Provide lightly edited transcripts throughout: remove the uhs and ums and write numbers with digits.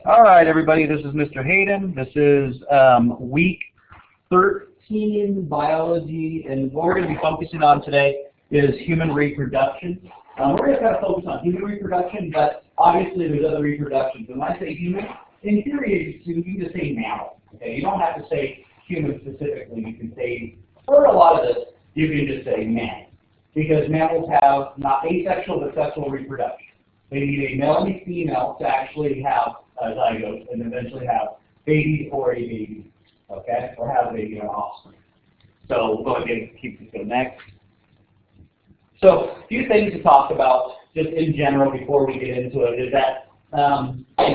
All right, everybody, this is Mr. Hayden. This is week 13 biology, and what we're going to be focusing on today is human reproduction. We're going to kind of focus on human reproduction, but obviously there's other reproductions. And when I say human, in theory, you can just say mammal. Okay, you don't have to say human specifically. You can say, for a lot of this, you can just say man, because mammals have not asexual but sexual reproduction. They need a male and a female to actually have a zygote and eventually have babies or a baby, okay, or have a offspring. So we'll go ahead and keep this going next. So a few things to talk about just in general before we get into it is that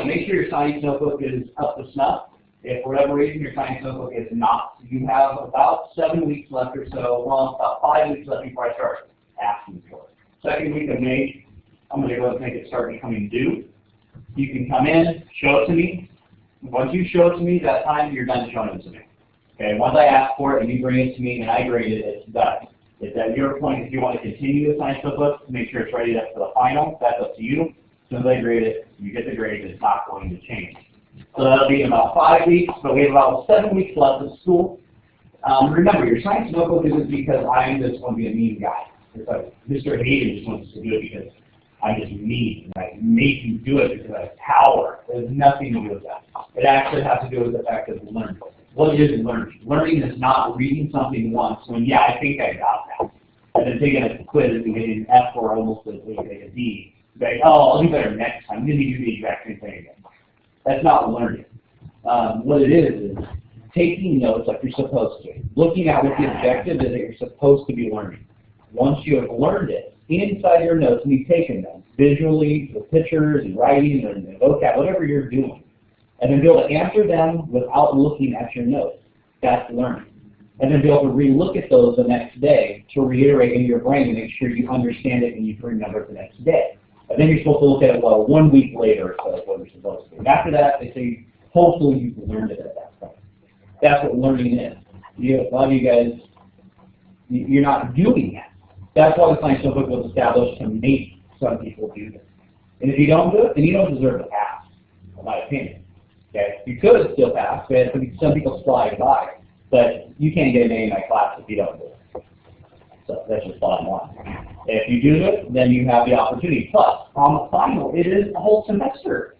make sure your science notebook is up to snuff. If for whatever reason your science notebook is not, you have about 7 weeks left or so, well, about 5 weeks left before I start asking for it. Second week of May, I'm going to go ahead and make it start becoming due. You can come in, show it to me. Once you show it to me, that time you're done showing it to me. Okay, once I ask for it and you bring it to me and I grade it, it's done. It's at your point if you want to continue the science notebook to make sure it's ready for the final. That's up to you. As soon as I grade it, you get the grade, it's not going to change. So that'll be in about 5 weeks, but we have about 7 weeks left of school. Remember, your science notebook isn't because I just want to be a mean guy. It's like Mr. Hayden just wants to do it because I'm just mean. I make you do it because I have power. It has nothing to do with that. It actually has to do with the fact of learning. What is learning? Learning is not reading something once when, yeah, I think I got that. And then taking a quiz and getting an F or almost a D. Like, oh, I'll do better next time. Then you do the exact same thing again. That's not learning. What it is taking notes like you're supposed to. Looking at what the objective is that you're supposed to be learning. Once you have learned it, inside your notes, and you've taken them visually, with pictures and writing and vocab, whatever you're doing, and then be able to answer them without looking at your notes. That's learning. And then be able to re-look at those the next day to reiterate in your brain and make sure you understand it and you can remember it the next day. And then you're supposed to look at it, well, 1 week later, so that's what you're supposed to do. And after that, they say, hopefully you've learned it at that point. That's what learning is. A lot of you guys, you're not doing that. That's why the science notebook was established to make some people do this. And if you don't do it, then you don't deserve to pass, in my opinion. Okay? You could still pass, but some people slide by. But you can't get an A in my class if you don't do it. So that's just bottom line. If you do it, then you have the opportunity. Plus, on the final, it is a whole semester.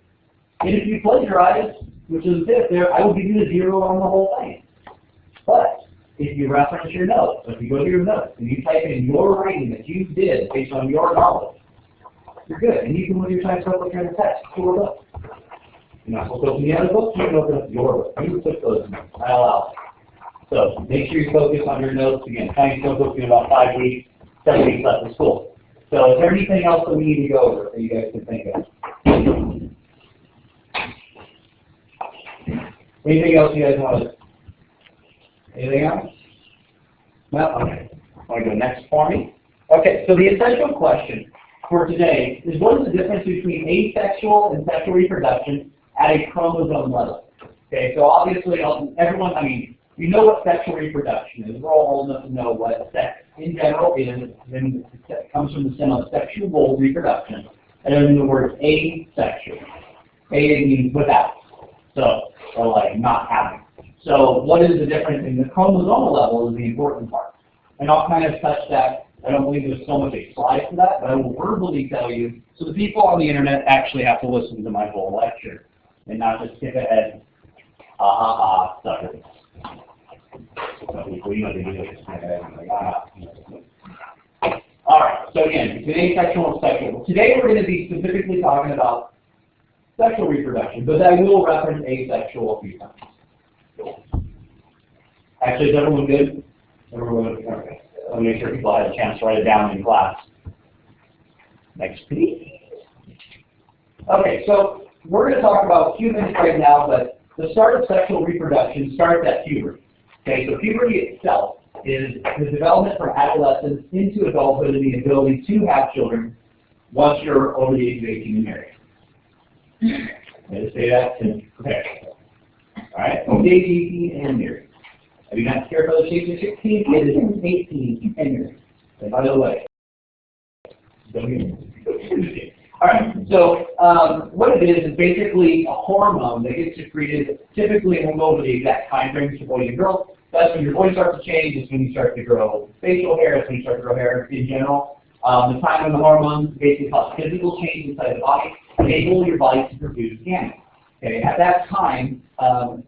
And if you plagiarize, which is this, I will give you the 0 on the whole thing. But if you reference your notes, if you go to your notes and you type in your writing that you did based on your knowledge, you're good. And you can look at your science notebook and the text. Your book. You're not supposed to open the other book, you can open up your book. You can put those notes. I allow it. So make sure you focus on your notes. Again, science notebook in about 5 weeks, 7 weeks left of school. So is there anything else that we need to go over that you guys can think of? Anything else you guys want to? Anything else? No? Okay. Want to go next for me? Okay, so the essential question for today is what is the difference between asexual and sexual reproduction at a chromosome level? Okay, so obviously everyone, you know what sexual reproduction is. We're all old enough to know what sex in general is. Then it comes from the stem of sexual reproduction. And then the word asexual. A means without. So, or like not having. So what is the difference in the chromosomal level is the important part. And I'll kind of touch that. I don't believe there's so much a slide for that, but I will verbally tell you. So the people on the internet actually have to listen to my whole lecture and not just skip ahead, suckers. Some people, they do this. All right, so again, between asexual and sexual. Today we're going to be specifically talking about sexual reproduction, but I will reference asexual a few times. Actually, is everyone good? Everyone, okay. I'll make sure people had a chance to write it down in class. Next, please. Okay, so we're going to talk about humans right now, but the start of sexual reproduction starts at puberty. Okay, so puberty itself is the development from adolescence into adulthood and the ability to have children once you're over the age of 18 and married. Did I say that? Okay. All right, over the age of 18 and married. Have you not scared by the age of 16? It is 18 and married. And by the way, don't get me. All right, so what it is basically a hormone that gets secreted, typically, and we'll go over the exact time frames for boys and girls. That's when your voice starts to change, it's when you start to grow facial hair, it's when you start to grow hair in general. The time when the hormones basically cause physical change inside the body, enable your body to produce gametes. Okay, at that time,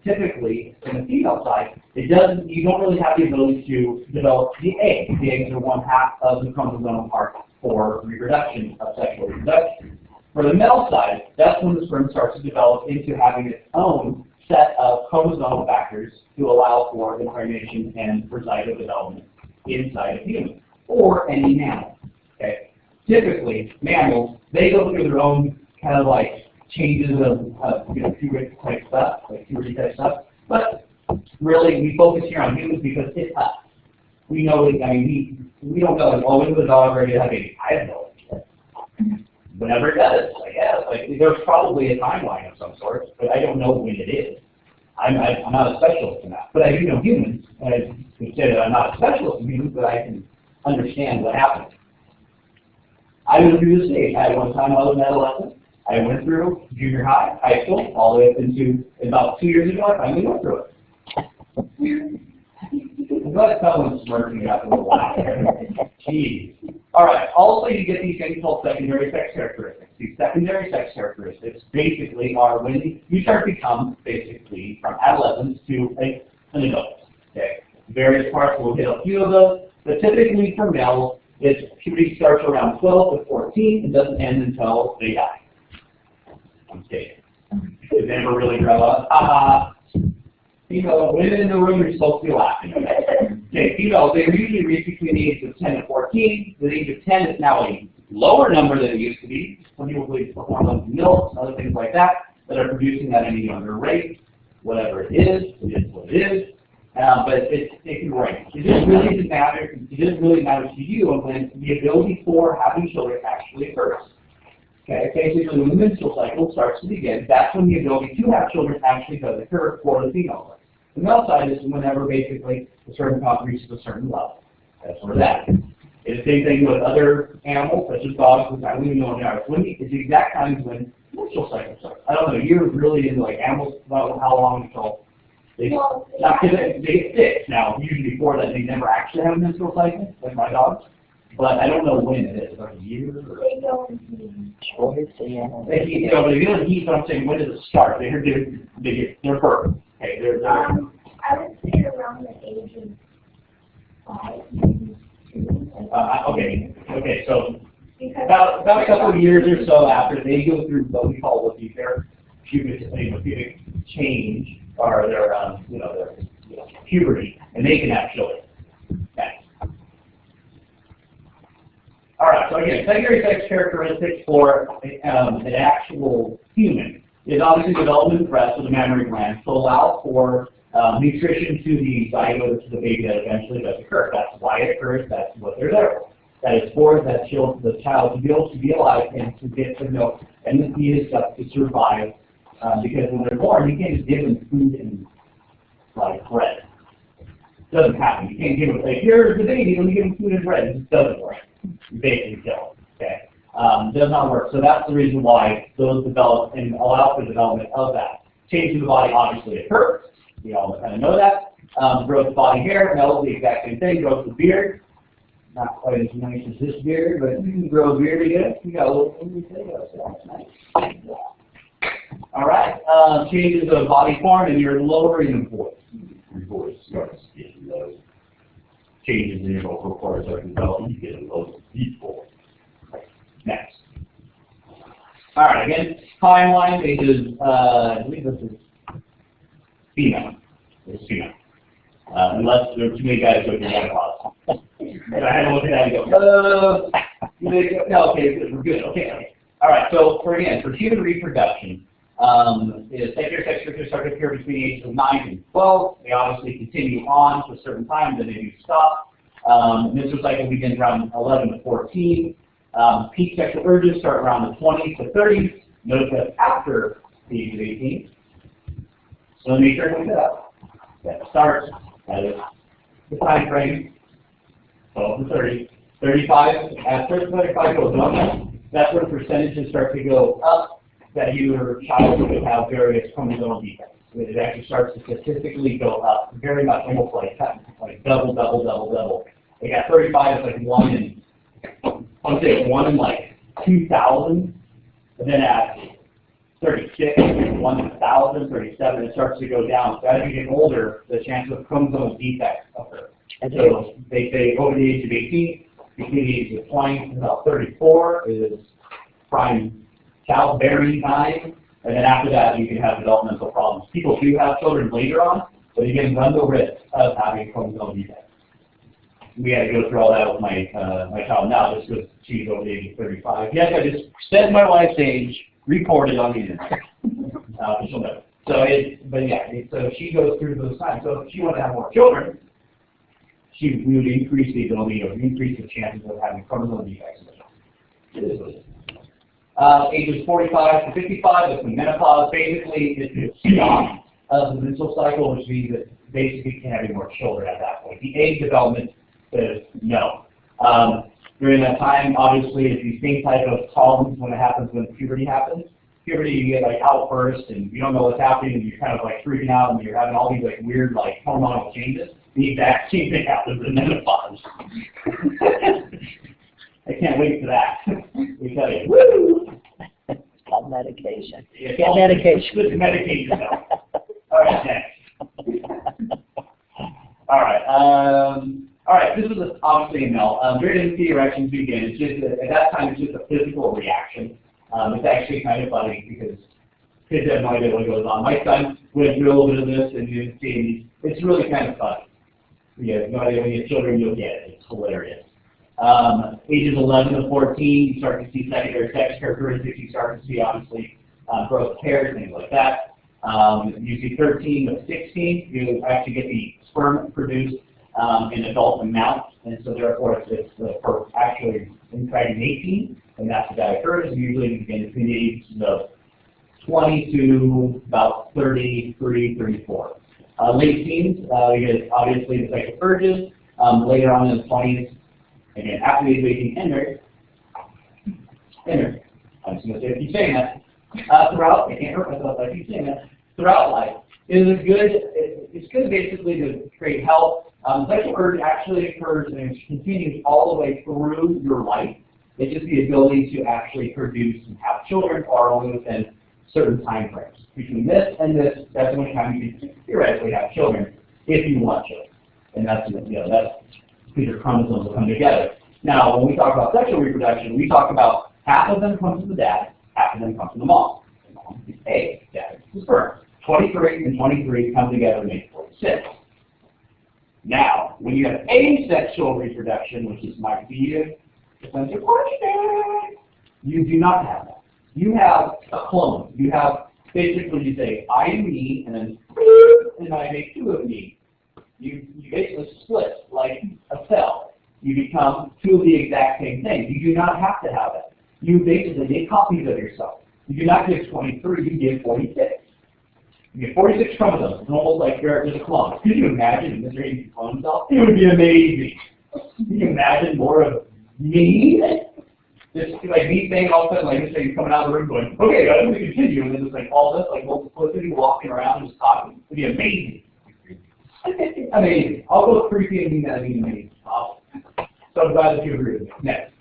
typically, in the female side, you don't really have the ability to develop the egg. The eggs are one half of the chromosomal part for reproduction, of sexual reproduction. For the male side, that's when the sperm starts to develop into having its own set of chromosomal factors to allow for impregnation and for zygodevelopment inside a human or any mammal. Okay, typically mammals, they go through their own kind of like changes of puberty type stuff, but really we focus here on humans because it's us. We know, I mean, we don't know, like, oh, when the dog ready to have a baby? I have no idea. Whenever it does, I guess. Like, there's probably a timeline of some sort, but I don't know when it is. I'm not a specialist in that. But I do know humans, and I can say that I'm not a specialist in humans, but I can understand what happens. I went through this stage. At one time I was an adolescent. I went through junior high, high school, all the way up into, about 2 years ago, I finally went through it. I'm glad someone's smirking after a while. Jeez. All right. Also, you get these things called secondary sex characteristics. These secondary sex characteristics basically are when you start to become, basically, from adolescence to an adult. Okay. Various parts, we'll hit a few of those, but typically for males, puberty starts around 12 to 14 and doesn't end until they die. I'm kidding. They never really grow up. Female, women in the room are supposed to be laughing. Okay, females, they usually reach between the age of 10 and 14. The age of 10 is now a lower number than it used to be. Some people believe it's hormones in milk, other things like that are producing that at a younger rate. Whatever it is what it is. But it can range. It just really doesn't matter. It doesn't really matter to you when the ability for having children actually occurs. Okay, basically when the menstrual cycle starts to begin, that's when the ability to have children actually does occur for the female side. The male side is whenever basically a certain count reaches a certain level. That's where that is. It's the same thing with other animals, such as dogs, which I don't even know now. It's the exact times when menstrual cycle starts. I don't know, you're really into like animals about how long until they get sick. Now, usually before that, they never actually have a menstrual cycle, like my dogs. But I don't know when it is, like a year or... They go into choice, yeah. But if you don't heat, I'm saying, when does it start? They get their birth. Okay, I would say around the age of 5, maybe 2. Okay, so about a couple of years or so after, they go through what we call their pubic change, or their puberty, and they can have children. Okay. All right, so again, secondary sex characteristics for an actual human is obviously development of breast of the mammary gland to allow for nutrition to the zygote, to the baby that eventually does occur. That's why it occurs, that's what they're there for. That is for the child to be able to be alive and to get the milk and the needed stuff to survive. Because when they're born, you can't just give them food and like bread. It doesn't happen. You can't give them, like, here's the baby, let me give them food and bread. It just doesn't work. You basically kill them. Okay? Does not work. So that's the reason why those develop and allow for the development of that. Change in the body obviously occurs. We all kind of know that. Growth of body hair, males the exact same thing. Growth of beard. Not quite as nice as this beard, but you can grow a beard again. You got a little thing that's nice. All right. Changes of body form and your lowering of voice. Your voice starts getting low. Changes in your vocal cords are developing. You get a low, deep voice. Next. All right. Again, timeline ages. I believe this is female. This is female. Unless there are too many guys with menopause. And I had to look at that and go, no, okay, we're good. Okay. All right. So for human reproduction. Secondary sex characteristics start to appear between the ages of 9 and 12. They obviously continue on to a certain time, then they do stop. Menstrual cycle begins around 11 to 14. Peak sexual urges start around the 20s to 30s. Notice that after the age of 18. So let me sure to look it up. That starts at the time frame 12 to 30. 35, after 35 goes on. that's when percentages start to go up that your child will have various chromosomal defects. It actually starts to statistically go up very much, almost like double. Like at 35, it's like one in, I would say 1 in like 2,000. And then at 36, 1 in 1,000, 37, it starts to go down. So as you get older, the chance of chromosomal defects occur. So they say over the age of 18, between the age of 20 and about 34 is prime childbearing time. And then after that, you can have developmental problems. People do have children later on, but you can run the risk of having chromosomal defects. We had to go through all that with my my child now, just because she's over the age of 35. Yes, I just said my wife's age, reported on the internet. She'll know. So so she goes through those times. So if she wanted to have more children, we would increase the ability or increase the chances of having chromosomal defects. It is what it is. Ages 45 to 55, that's when menopause. Basically, it's the stop of the menstrual cycle, which means that basically you can't have any more children at that point. The egg development says no. During that time, obviously, it's these same type of problems when it happens when puberty happens. Puberty, you get like outbursts, and you don't know what's happening, and you're kind of like freaking out, and you're having all these like weird like hormonal changes. The exact same thing happens in menopause. I can't wait for that. We tell you, woo! It's called medication. Yeah, Get medication. Good medication, though. All right, next. All right, this is obviously a no. During the erections begin, it's just, at that time, it's just a physical reaction. It's actually kind of funny because kids have no idea what goes on. My son went through a little bit of this, and you can see, it's really kind of funny. You have no idea when you have children, you'll get it. It's hilarious. Ages 11 to 14, you start to see secondary sex characteristics. You start to see, obviously, growth of hair, things like that. You see 13 to 16, you actually get the sperm produced in adult amounts, and so therefore it's for actually impregnating, and that's what that occurs. Usually between the ages of 20 to about 33, 34. Late teens, you get obviously the sexual urges. Later on in the 20s, again, after the age of 18, enter. I'm just going to say, keep saying that. Throughout, I can't hurt myself, I keep saying that. Throughout life, it's good basically to create health. Sexual urge actually occurs and it continues all the way through your life. It's just the ability to actually produce and have children are only within certain time frames. Between this and this, that's the only time you can theoretically have children if you want children. And that's because your chromosomes will come together. Now, when we talk about sexual reproduction, we talk about half of them come from the dad, half of them come from the mom. The mom is egg, dad is the sperm. 23 and 23 come together to make 46. Now, when you have asexual reproduction, which might be a potential question, you do not have that. You have a clone. You have basically you say I am me, and then and I make two of me. You basically split like a cell. You become two of the exact same thing. You do not have to have it. You basically make copies of yourself. You do not give 23, you give 46. You get 46 chromosomes. It's almost like you're just a clone. Could you imagine Mr. Ames clone himself? It would be amazing. Can you imagine more of me? Just like me saying all of a sudden, like Mr. Ames coming out of the room going, okay, guys, we continue, and then just like all this, like multiplicity, walking around and just talking. It would be amazing. Amazing. I'll go creepy and mean that amazing. Awesome. So I'm glad that you agree with me. Next.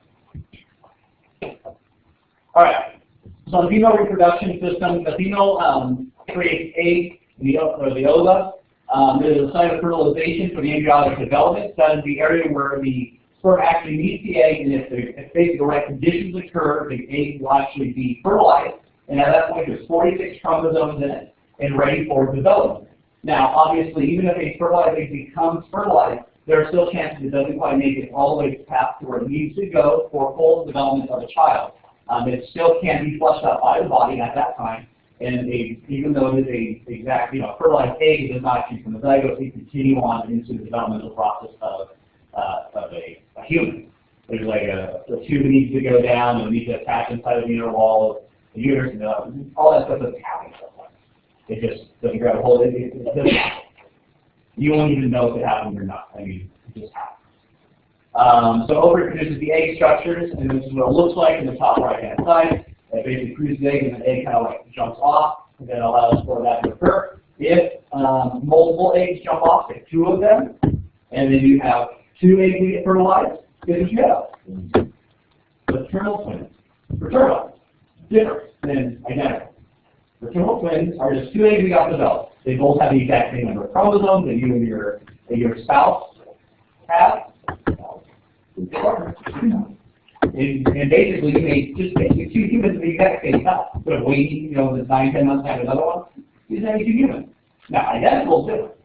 All right. So the female reproduction system, the female creates eggs, the ova. There's a site of fertilization for the embryonic development. That is the area where the sperm actually meets the egg, and if basically the right conditions occur, the egg will actually be fertilized. And at that point, there's 46 chromosomes in it and ready for development. Now, obviously, even if a fertilized egg becomes fertilized, there are still chances it doesn't quite make it all the way past to where it needs to go for full development of a child. It still can be flushed out by the body at that time, and even though it is a exact, fertilized egg, it does not actually from the zygote, it continue on into the developmental process of a human. There's like a tube that needs to go down, and it needs to attach inside of the inner wall of the uterus, and all that stuff doesn't happen. It just doesn't grab a hold of it. It doesn't happen. You won't even know if it happened or not. I mean, it just happens. So over it produces the egg structures, and this is what it looks like in the top right-hand side. It basically produces the egg, and the egg kind of like jumps off, and then allows for that to occur. If multiple eggs jump off, like 2 of them, and then you have 2 eggs that get fertilized, guess what you have? Fraternal twins. Fraternal. Different than identical. Fraternal twins are just 2 eggs that got developed. They both have the exact same number of chromosomes that you and your spouse have. And basically, you made just basically 2 humans at the exact same time. Instead of waiting, the 9, 10 months to have another one, you just have 2 humans. Now, identical is different.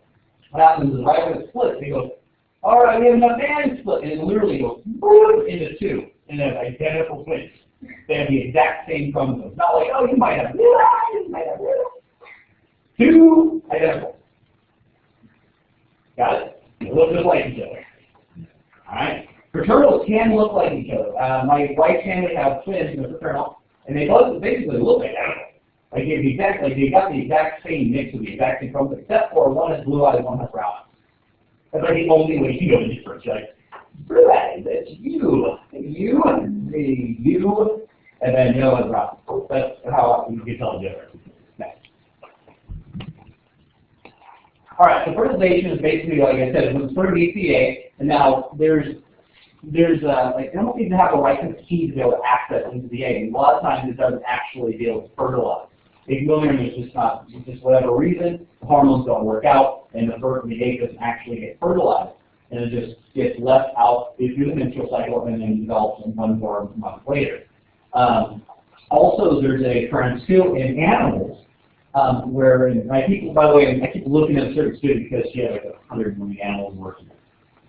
What happens is right when it splits, it goes, all right, we have enough and split, and it literally goes boom, into 2, and then identical twins. They have the exact same chromosomes. Not like, oh, you might have blue eyes, you might have blue. 2 identical. Got it? They look just like each other. All right. Fraternals can look like each other. My wife's family have twins in the fraternal, and they both basically look identical. Like they got the exact same mix of the exact same chromosomes, except for one has blue eyes, one has brown eyes. That's like the only way you know the difference. Like, blue eyes, it's you, and then yellow and brown. That's how you can tell the difference. Next. All right, so fertilization is basically, like I said, it's sort of ECA, and now there's like, I don't need to have a licensed key to be able to access into the egg. And a lot of times it doesn't actually be able to fertilize. If it's just whatever reason, the hormones don't work out, and the egg doesn't actually get fertilized, and it just gets left out through the menstrual cycle and then develops in 1 or 2 months later. Also, there's a current too in animals where, and I keep looking at a certain student because she had like 100 million animals working,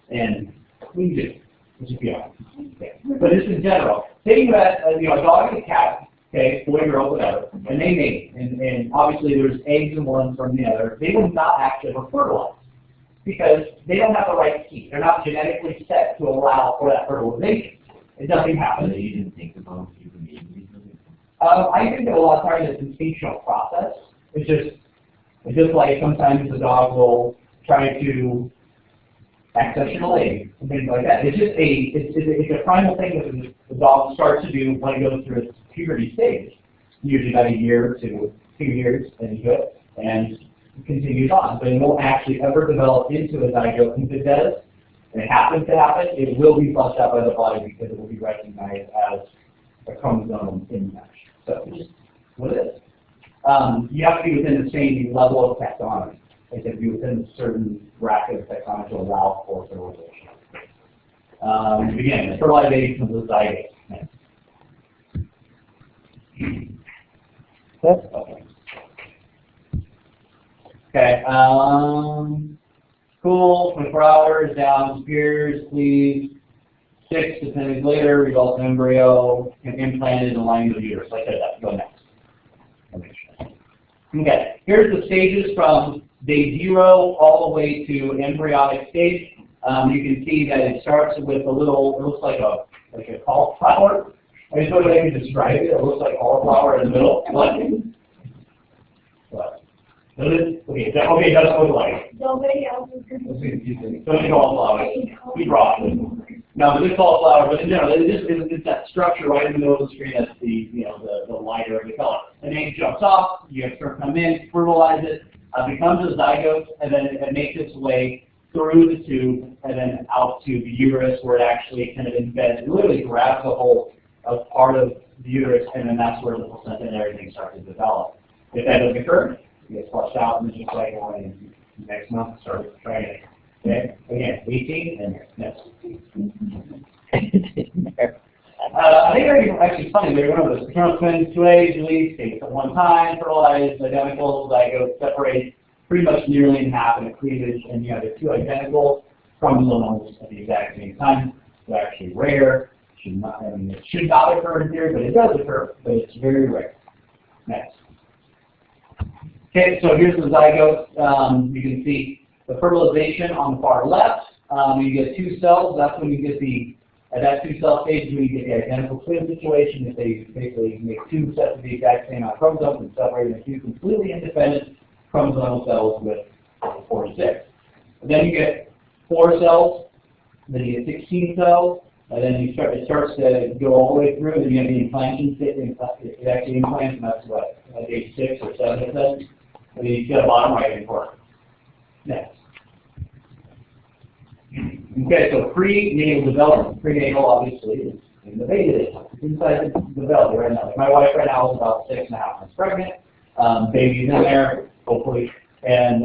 and we do. Just be honest. Okay. But just in general, say you had a dog and a cat, okay, 4-year-old, whatever, and they mate, and obviously there's eggs in one from the other. They will not actually ever fertilize because they don't have the right key. They're not genetically set to allow for that fertilization. It doesn't happen. You didn't think about even I think that a lot of times it's an instinctual process. It's just like sometimes the dog will try to accessional egg and things like that. It's just it's a primal thing that the dog starts to do when it goes through its puberty stage. Usually about 1 year to 2 years into it, and it continues on. But it won't actually ever develop into a zygote. If it does, and it happens to happen, it will be flushed out by the body because it will be recognized as a chromosomal mismatch. So it's just what it is. You have to be within the same level of taxonomy. It can be within a certain bracket of taxonomy to allow for fertilization. Again, the fertilization of the zygote. Okay. Cool. 24 hours down, disappears, leaves. 6 to 10 days later, results in embryo and implanted in the lining of the uterus. Like that. Go next. Okay. Here's the stages from day 0 all the way to embryonic stage. You can see that it starts with a little. It looks like a cauliflower. I just don't know if I can describe it. It looks like cauliflower in the middle. What? Okay, it does look like. Nobody else is going Let's see if you can. Don't cauliflower. We brought it. No, but this cauliflower, but in general, it's that structure right in the middle of the screen that's the lighter of the color. And then it jumps off, you have to come in, fertilize it, becomes a zygote, and then it makes its way through the tube and then out to the uterus where it actually kind of embeds. It literally grabs the whole of part of the uterus, and then that's where the placenta and everything starts to develop. If that doesn't occur, it gets flushed out and then just like next month start trying it. Okay, again, 18 and next. I think they're actually funny. They're one of those fraternal twins, 2 eggs released, takes at one time, fertilized, identical, zygote, separate pretty much nearly in half in the cleavage, and you have the 2 identical chromosomes at the exact same time. They're actually rare. It should not occur in theory, but it does occur, but it's very rare. Next. Okay, so here's the zygote. You can see the fertilization on the far left. You get 2 cells. That's when you get at that 2-cell stage, when you get the identical twin situation. If they basically make 2 sets of the exact same amount of chromosomes and separate into 2 completely independent chromosomal cells with 4 to 6. And then you get 4 cells then you get 16 cells, and then it starts to go all the way through, and then you have the implantation, it actually implants, and that's what, like age 6 or 7 it says, and then you get a bottom right report. Next. Okay, so prenatal development. Prenatal, obviously, is in the baby. It's inside the belly right now. Like my wife right now is about 6.5 months pregnant. Baby's in there, hopefully, and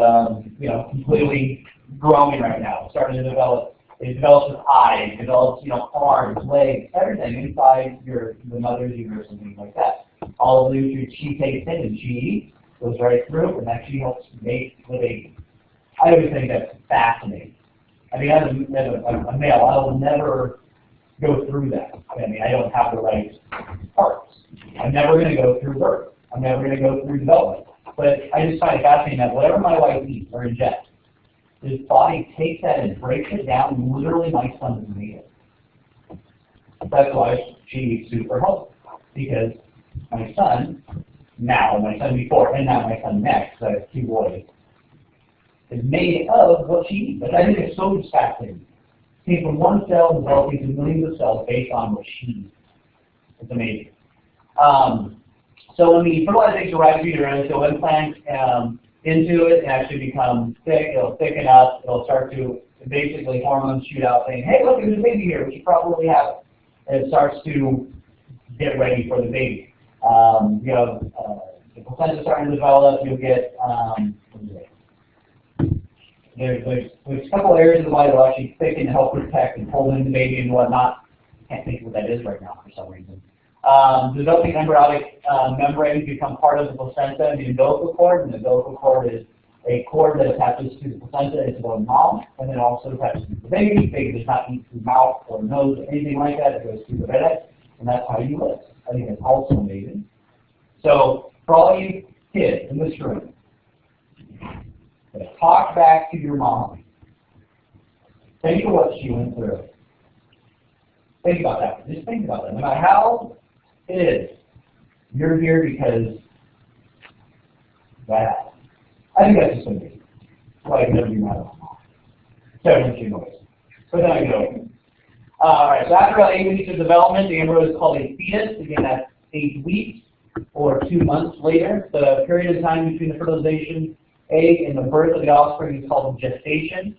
you know, completely growing right now. Starting to develop. It develops its eyes, it develops, you know, arms, legs, everything inside the mother's uterus and things like that. All of the nutrients she takes in and she eats goes right through, and that she helps make the baby. I always think that's fascinating. I mean, as a male, I will never go through that. I mean, I don't have the right parts. I'm never going to go through birth. I'm never going to go through development. But I just find it fascinating that whatever my wife eats or ingests, his body takes that and breaks it down, and literally my son doesn't eat it. That's why she eats super healthy. Because my son, now, my son before, and now my son next, I have 2 boys, is made of what she eats. But I think it's so fascinating. It came from one cell developing to millions of cells based on what she eats. It's amazing. So when the fertilization arrives in uterus, it'll implant into it and actually become thick. It'll thicken up. It'll start to basically hormones shoot out saying, hey, look, there's a baby here. We should probably have it. And it starts to get ready for the baby. You know, the placenta starting to develop. You'll get there's a couple areas of the body that will actually thicken to help protect and hold in the baby and whatnot. Can't think of what that is right now for some reason. Developing embryonic membranes become part of the placenta and the umbilical cord. And the umbilical cord is a cord that attaches to the placenta into the mom, and then also attaches to the baby. The baby does not eat through mouth or nose or anything like that. It goes through the belly, and that's how you live. I think that's also amazing. So for all you kids in this room, talk back to your mom. Think of what she went through. Think about that. Just think about that. No matter how it is, you're here because that. I think that's just amazing. Like, never be mad at my mom. Several noise. But then I go. Alright, so after about 8 weeks of development, the embryo is called a fetus. Again, that's 8 weeks or 2 months later. The period of time between the fertilization egg and the birth of the offspring is called gestation.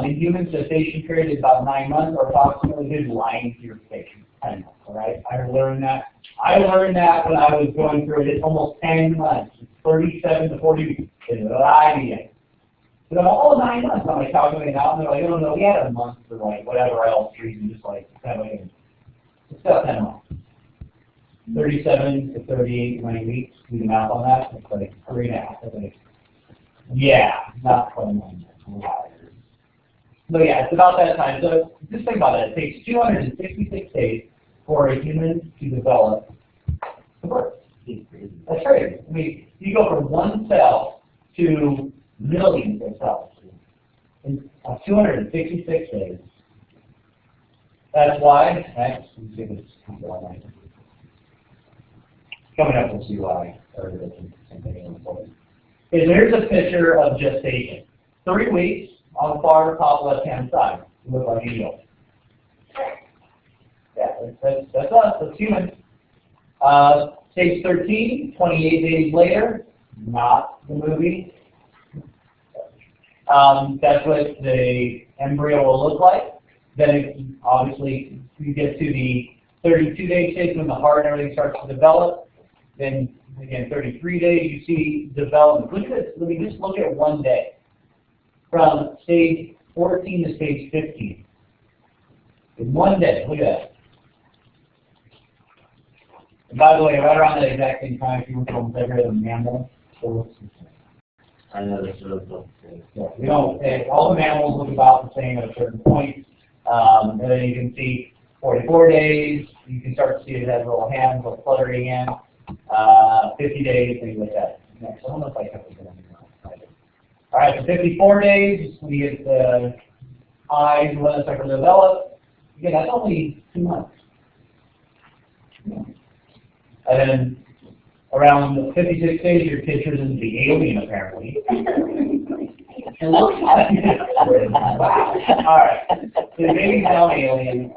In humans, gestation period is about 9 months, or approximately his lying to your face. 10 months, all right? I learned that. I learned that when I was going through it. It's almost 10 months. 37 to 40 weeks. It's lying. So all 9 months, I'm like calculating out, and they're like, oh no, we had a month for like whatever else reason, just like 10 months. It's about 10 months. 37 to 38, 20 weeks. Do the math on that. It's like 3.5, I think. Yeah, not 21. But yeah, it's about that time. So just think about it. It takes 266 days for a human to develop the birth. That's crazy. I mean, you go from one cell to millions of cells in 266 days. That's why, coming up, we'll see why. Here's a picture of gestation. 3 weeks on the far top left-hand side. You look like an eel. Yeah, that's us. That's human. Stage 13, 28 days later. Not the movie. That's what the embryo will look like. Then, obviously, you get to the 32-day stage when the heart and everything starts to develop. Then, again, 33 days, you see development. Look at this. Let me just look at 1 day. From stage 14 to stage 15. In 1 day, look at that. And by the way, right around that exact same time, if you were from every other mammal, I know that's really cool. yeah, we don't, all the mammals look about the same at a certain point. And then you can see 44 days, you can start to see it has little hands, little fluttering in. 50 days, things like that. Next, I don't know if I kept it going. All right, so 54 days, we get the eyes and let it start to develop. Again, that's only 2 months. And then around 56 days, your kid turns into the alien, apparently. It looks like it. Wow. All right. So the baby's down alien,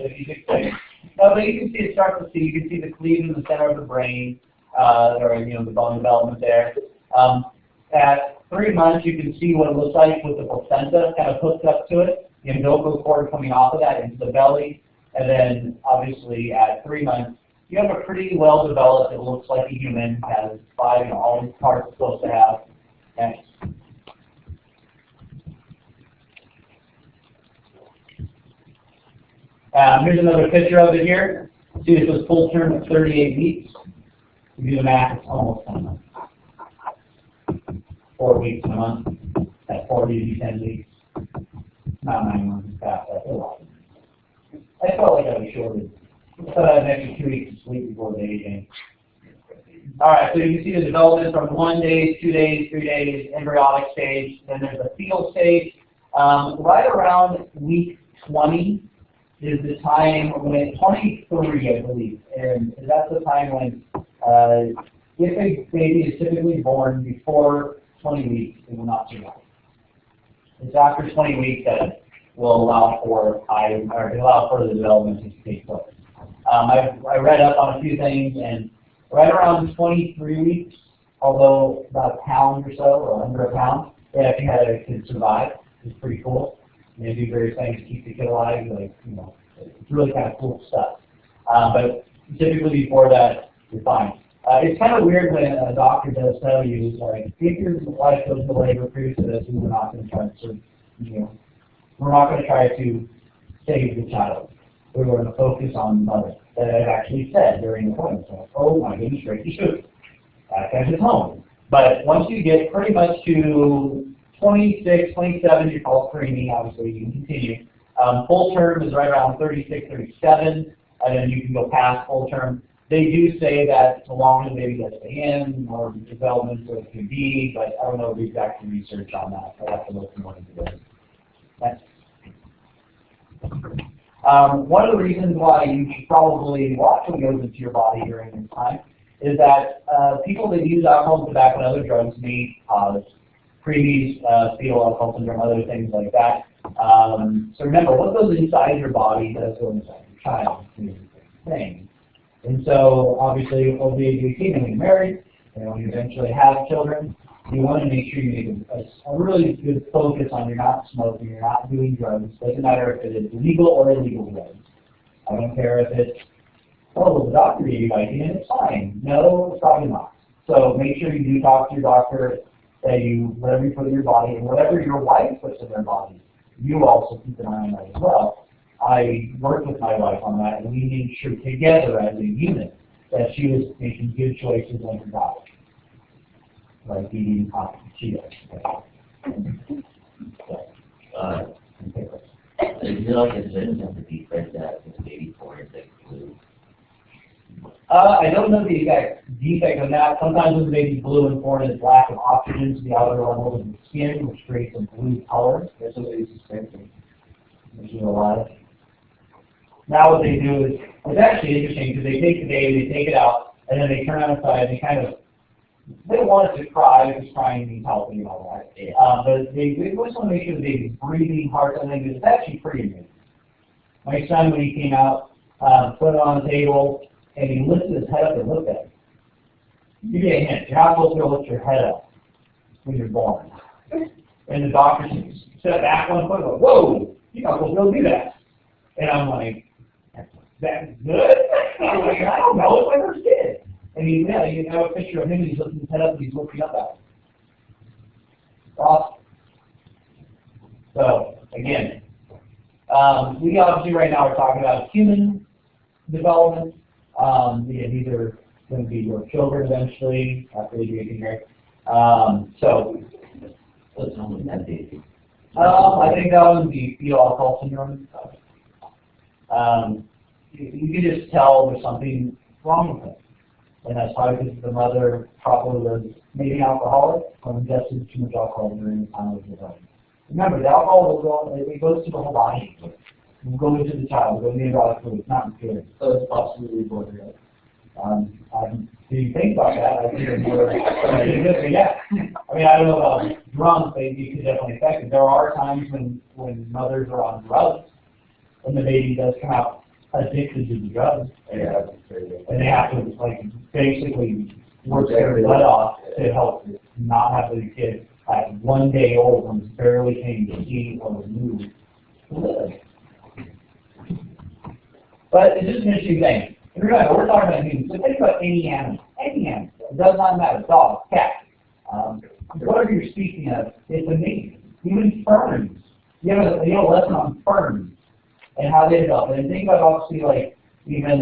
if you just say. No, but you can see it starts to see. You can see the cleave in the center of the brain, or the bone development there. At 3 months, you can see what it looks like with the placenta kind of hooked up to it. The umbilical cord coming off of that into the belly, and then obviously at 3 months, you have a pretty well developed. It looks like a human, has 5 all these parts it's supposed to have. Next. Here's another picture of it here. See, this was full term at 38 weeks. You do the math, it's almost 10 months. 4 weeks in a month. At 40 to 10 weeks. Not 9 months past that. A lot. I felt like I was shorted. I had an extra 2 weeks of sleep before the day game. Alright, so you can see the development from 1 day, 2 days, 3 days, embryonic stage, then there's the fetal stage. Right around week 20 is the time when, 23 I believe, and that's the time when if a baby is typically born before 20 weeks, it will not survive. It's after 20 weeks that will allow for the development to take place. I read up on a few things, and right around 23 weeks, although about a pound or so, or under a pound, they actually had a kid survive. It's pretty cool. And they do various things to keep the kid alive, it's really kind of cool stuff. But typically before that, you're fine. It's kind of weird when a doctor does tell you, like, if your wife goes into labor previous to this, we're not going to try to, we're not going to try to save the child. We're going to focus on the mother. That I've actually said during the appointment. So, oh my goodness, Tracy shoot. That guy's at home. But once you get pretty much to 26, 27, you call it preemie, obviously you can continue. Full term is right around 36, 37, and then you can go past full term. They do say that the longer the baby gets in, more development it could be, but I don't know the exact research on that. I'll have to look more into this. Next. One of the reasons why you should probably watch what goes into your body during this time is that people that use alcohol, tobacco, and other drugs may cause preemies, fetal alcohol syndrome, other things like that. So remember, what goes inside your body does go inside your child. It's the same thing. And so, obviously, over the age of 18, when you're married, and when you eventually have children, you want to make sure you make a really good focus on you're not smoking, you're not doing drugs. Doesn't matter if it is legal or illegal drugs. I don't care if it's, oh, the doctor gave you Vicodin, it's fine. No, it's probably not. So make sure you do talk to your doctor, that whatever you put in your body, and whatever your wife puts in their body, you also keep an eye on that as well. I worked with my wife on that, and we made sure together as a unit that she was making good choices on her diet. Like eating hot Cheetos. Is it like a certain type of defect that this baby born is like blue? I don't know the exact defect of that. Sometimes when the baby's blue and born, it's lack of oxygen to the outer levels of the skin, which creates a blue color. There's some babies suspecting. There's a lot. Now what they do is, it's actually interesting because they take the baby, they take it out, and then they turn outside and they don't want it to cry because crying means healthy and all that. But they always want to make sure the baby's breathing hard, and it's actually pretty amazing. My son, when he came out, put it on the table, and he lifted his head up and looked at it. You get a hint. You're not supposed to lift your head up when you're born. And the doctor stepped back 1 foot and go, whoa, you're not supposed to do that. And I'm like, that's good? I'm like, I don't know, it's my first kid. And you have a picture of him, and he's lifting his head up, and he's looking up at it. Awesome. So, again, we obviously right now are talking about human development. These are going to be your children eventually, after they get here. So, What's wrong with that baby? I think that would be fetal alcohol syndrome. You can just tell there's something wrong with it. And that's probably because the mother probably was maybe alcoholic or ingested too much alcohol during the time of the development. Remember, the alcohol will go, it goes to the whole body. It will go into the child, it will go into the embryonic fluid, it's not impaired. So it's possibly borderline. Do you think about that? I think it's more, yeah. I mean, I don't know about drunk, you could definitely affect it. There are times when mothers are on drugs, and the baby does come out addicted to the drugs, and they have to like basically work their butt off to help not have the kid at 1 day old when it's barely came to see or move to live. But it's just an interesting thing. Remember, we're talking about humans, so think about any animal. Any animal. It does not matter. Dog, cat. Whatever you're speaking of, it's amazing. Even ferns. You have a lesson on ferns and how they develop. And think about obviously like even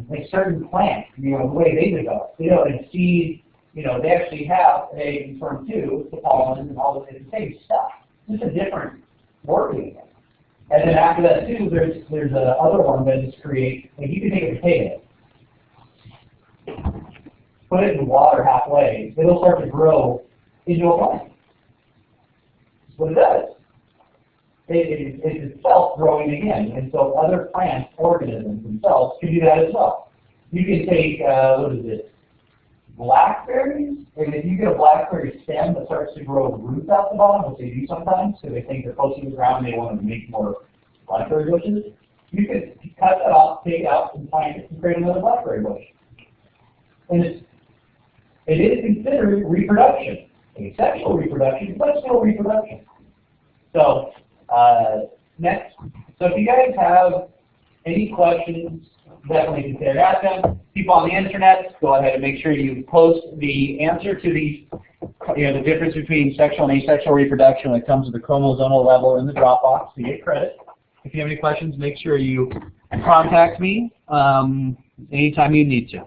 like certain plants, the way they develop. And seeds, they actually have a sperm too, the pollen and all the same stuff. Just a different working. And then after that too, there's a other one that just creates, like you can take a potato, put it in water halfway, it'll start to grow into a plant. That's what it does. It's itself growing again, and so other plants, organisms themselves, can do that as well. You can take, blackberries, and if you get a blackberry stem that starts to grow roots out the bottom, which they do sometimes, because they think they're close to the ground and they want to make more blackberry bushes, you could cut that off, take it out, and plant it and create another blackberry bush. And it is considered reproduction, asexual reproduction, but still reproduction. So, next. So if you guys have any questions, definitely consider asking them. People on the internet, go ahead and make sure you post the answer to these, the difference between sexual and asexual reproduction when it comes to the chromosomal level in the Dropbox to get credit. If you have any questions, make sure you contact me anytime you need to.